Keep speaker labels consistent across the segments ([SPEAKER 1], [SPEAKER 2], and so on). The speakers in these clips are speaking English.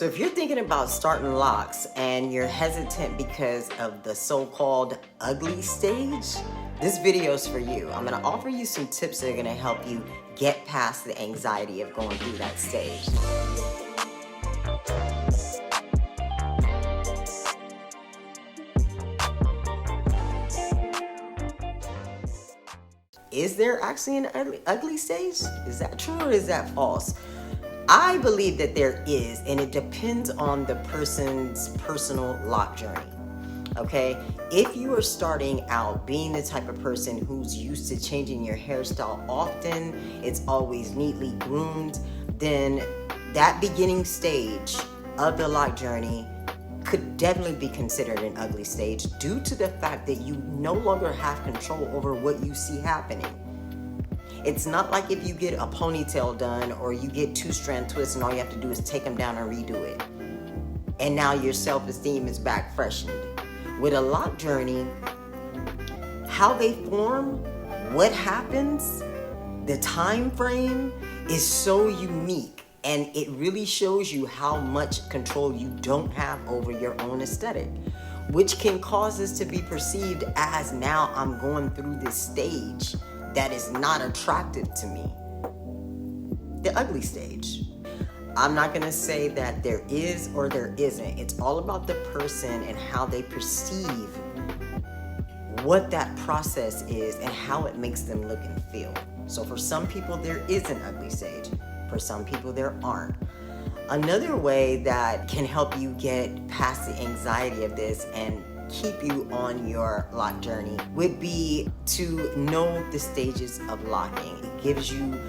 [SPEAKER 1] So if you're thinking about starting locks and you're hesitant because of the so-called ugly stage, this video is for you. I'm gonna offer you some tips that are gonna help you get past the anxiety of going through that stage. Is there actually an ugly stage? Is that true or is that false? I believe that there is, and it depends on the person's personal lock journey. Okay, if you are starting out being the type of person who's used to changing your hairstyle often, it's always neatly groomed, then that beginning stage of the lock journey could definitely be considered an ugly stage due to the fact that you no longer have control over what you see happening. It's not like if you get a ponytail done or you get 2-strand twists and all you have to do is take them down and redo it. And now your self-esteem is back freshened. With a lock journey, how they form, what happens, the time frame is so unique, and it really shows you how much control you don't have over your own aesthetic, which can cause this to be perceived as, now I'm going through this stage that is not attractive to me. The ugly stage. I'm not gonna say that there is or there isn't. It's all about the person and how they perceive what that process is and how it makes them look and feel. So for some people, there is an ugly stage. For some people, there aren't. Another way that can help you get past the anxiety of this and keep you on your lock journey would be to know the stages of locking. It gives you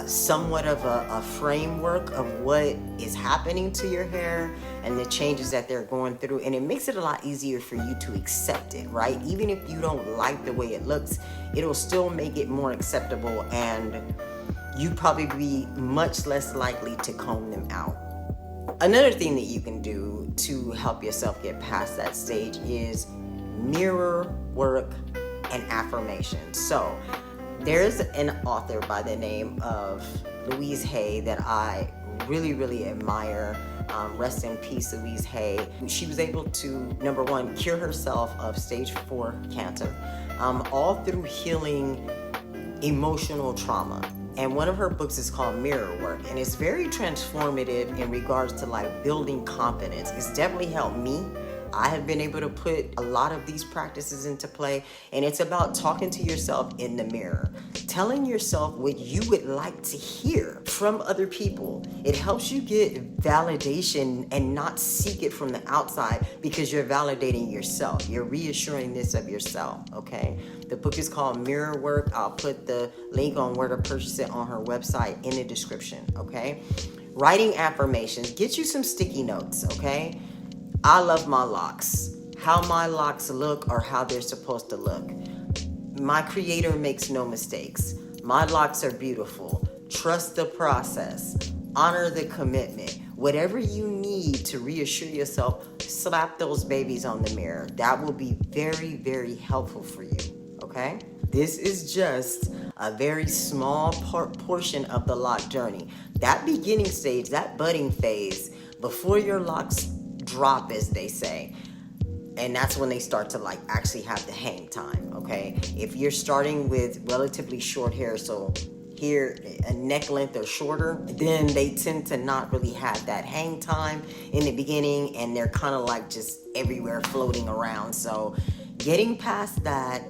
[SPEAKER 1] somewhat of a framework of what is happening to your hair and the changes that they're going through, and it makes it a lot easier for you to accept it, right? Even if you don't like the way it looks, it'll still make it more acceptable, and you probably be much less likely to comb them out. Another thing that you can do to help yourself get past that stage is mirror work and affirmations. So there's an author by the name of Louise Hay that I really admire. Rest in peace, Louise Hay. She was able to, number one, cure herself of stage 4 cancer, all through healing emotional trauma. And one of her books is called Mirror Work, and it's very transformative in regards to like building confidence. It's definitely helped me. I have been able to put a lot of these practices into play, and it's about talking to yourself in the mirror, telling yourself what you would like to hear from other people. It helps you get validation and not seek it from the outside, because you're validating yourself. You're reassuring this of yourself, okay? The book is called Mirror Work. I'll put the link on where to purchase it on her website in the description, okay? Writing affirmations. Get you some sticky notes, okay? I love my locks. How my locks look or how they're supposed to look. My creator makes no mistakes. My locks are beautiful. Trust the process. Honor the commitment. Whatever you need to reassure yourself, slap those babies on the mirror. That will be very helpful for you, okay? This is just a very small portion of the lock journey. That beginning stage, that budding phase, before your locks drop, as they say, and that's when they start to like actually have the hang time, okay? If you're starting with relatively short hair, so here a neck length or shorter, then they tend to not really have that hang time in the beginning, and they're kind of like just everywhere floating around. So getting past that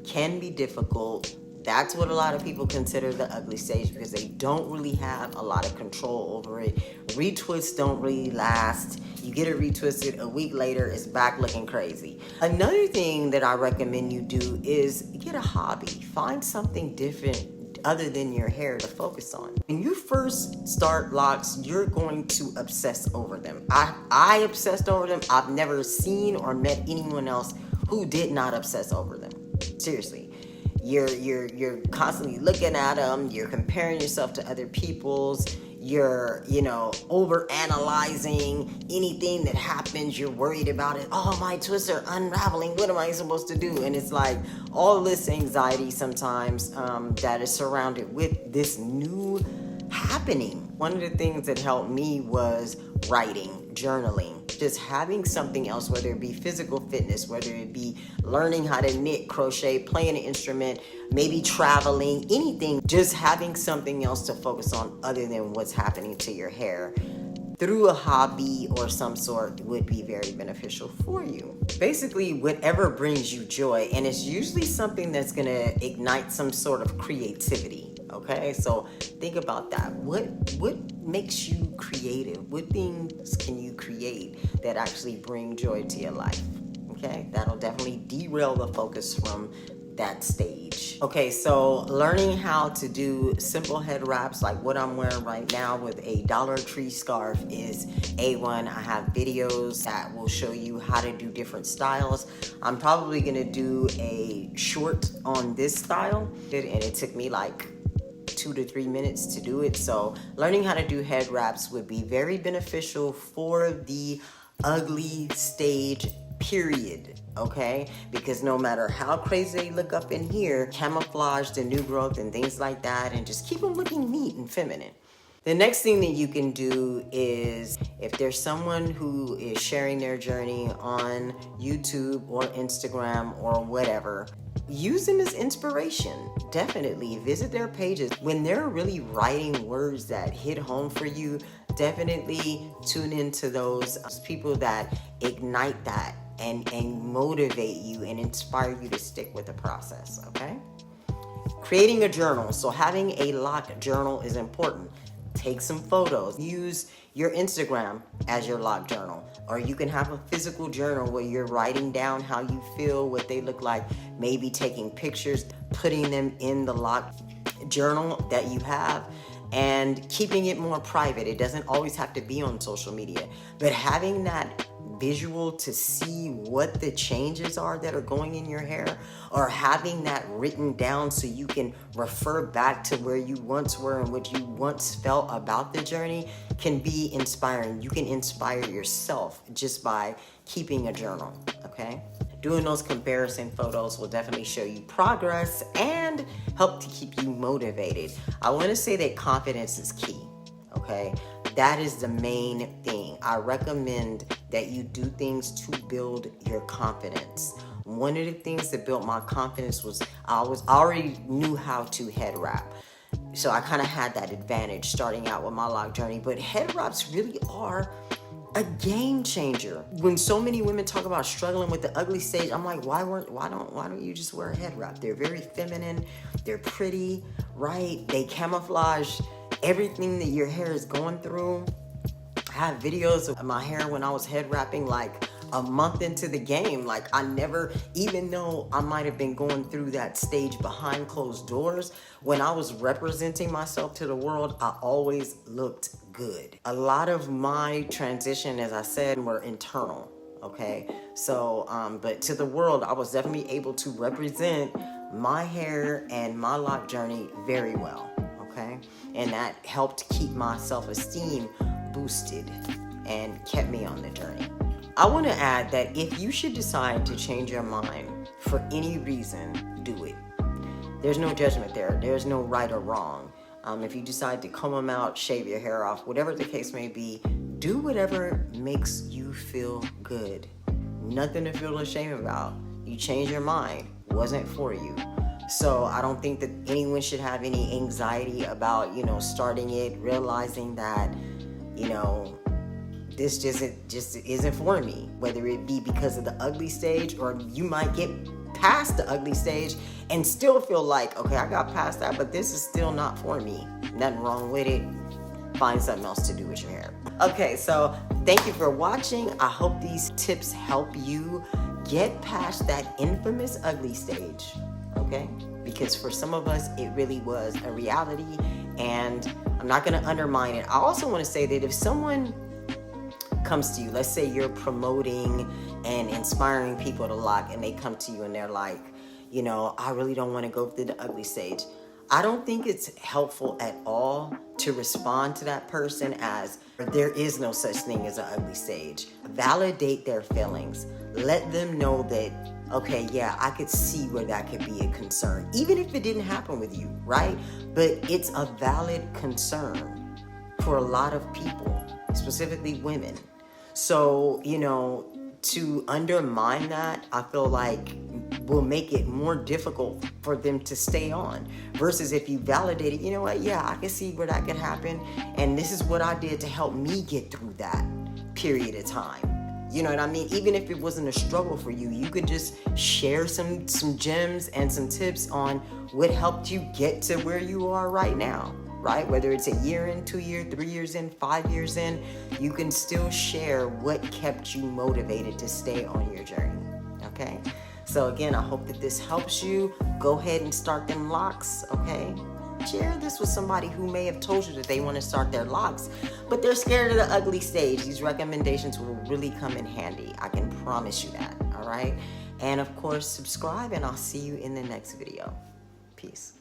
[SPEAKER 1] can be difficult. That's what a lot of people consider the ugly stage, because they don't really have a lot of control over it. Retwists don't really last. You get it retwisted, a week later, it's back looking crazy. Another thing that I recommend you do is get a hobby. Find something different other than your hair to focus on. When you first start locks, you're going to obsess over them. I obsessed over them. I've never seen or met anyone else who did not obsess over them. Seriously. You're constantly looking at them, you're comparing yourself to other people's, you're, over analyzing anything that happens, you're worried about it. Oh, my twists are unraveling, what am I supposed to do? And it's like all this anxiety sometimes that is surrounded with this new happening. One of the things that helped me was writing, journaling, just having something else, whether it be physical fitness, whether it be learning how to knit, crochet, playing an instrument, maybe traveling, anything, just having something else to focus on other than what's happening to your hair through a hobby or some sort would be very beneficial for you. Basically, whatever brings you joy, and it's usually something that's gonna ignite some sort of creativity, okay? So think about that. What makes you creative? What things can you create that actually bring joy to your life, okay? That'll definitely derail the focus from that stage. Okay, so learning how to do simple head wraps like what I'm wearing right now with a Dollar Tree scarf is A1. I have videos that will show you how to do different styles. I'm probably gonna do a short on this style, and it took me like 2 to 3 minutes to do it. So learning how to do head wraps would be very beneficial for the ugly stage period, okay? Because no matter how crazy they look up in here, camouflage the new growth and things like that, and just keep them looking neat and feminine. The next thing that you can do is, if there's someone who is sharing their journey on YouTube or Instagram or whatever, use them as inspiration. Definitely visit their pages. When they're really writing words that hit home for you, definitely tune into those people that ignite that and motivate you and inspire you to stick with the process, okay? Creating a journal. So having a lock journal is important. Take some photos. Use your Instagram as your lock journal. Or you can have a physical journal where you're writing down how you feel, what they look like, maybe taking pictures, putting them in the lock journal that you have, and keeping it more private. It doesn't always have to be on social media, but having that visual to see what the changes are that are going in your hair, or having that written down so you can refer back to where you once were and what you once felt about the journey, can be inspiring. You can inspire yourself just by keeping a journal, okay? Doing those comparison photos will definitely show you progress and help to keep you motivated. I want to say that confidence is key, okay? That is the main thing. I recommend that you do things to build your confidence. One of the things that built my confidence was I already knew how to head wrap. So I kind of had that advantage starting out with my lock journey. But head wraps really are a game changer. When so many women talk about struggling with the ugly stage, I'm like, why don't you just wear a head wrap? They're very feminine, they're pretty, right? They camouflage everything that your hair is going through. I have videos of my hair when I was head wrapping like a month into the game. Like I never, even though I might have been going through that stage behind closed doors, when I was representing myself to the world, I always looked good. A lot of my transition, as I said, were internal, okay? So, but to the world, I was definitely able to represent my hair and my lock journey very well, okay? And that helped keep my self-esteem boosted and kept me on the journey. I want to add that if you should decide to change your mind for any reason, do it. There's no judgment there. There's no right or wrong. If you decide to comb them out, shave your hair off, whatever the case may be, do whatever makes you feel good. Nothing to feel ashamed about. You change your mind. Wasn't for you. So I don't think that anyone should have any anxiety about, starting it, realizing that, this just isn't for me, whether it be because of the ugly stage, or you might get past the ugly stage and still feel like, okay, I got past that, but this is still not for me. Nothing wrong with it. Find something else to do with your hair. Okay, so thank you for watching. I hope these tips help you get past that infamous ugly stage, okay? Because for some of us, it really was a reality, and I'm not gonna undermine it. I also wanna say that if someone comes to you, let's say you're promoting and inspiring people to lock, and they come to you and they're like, I really don't want to go through the ugly stage. I don't think it's helpful at all to respond to that person as there is no such thing as an ugly stage. Validate their feelings. Let them know that, okay, yeah, I could see where that could be a concern, even if it didn't happen with you, right? But it's a valid concern for a lot of people. specifically women. So, you know, to undermine that, I feel like will make it more difficult for them to stay on. Versus if you validate it, you know what, yeah, I can see where that could happen. And this is what I did to help me get through that period of time. You know what I mean? Even if it wasn't a struggle for you, you could just share some gems and some tips on what helped you get to where you are right now, right? Whether it's a year in, 2 years, 3 years in, 5 years in, you can still share what kept you motivated to stay on your journey, okay? So again, I hope that this helps you. Go ahead and start them Locs, okay? Share this with somebody who may have told you that they want to start their Locs, but they're scared of the ugly stage. These recommendations will really come in handy. I can promise you that, all right? And of course, subscribe, and I'll see you in the next video. Peace.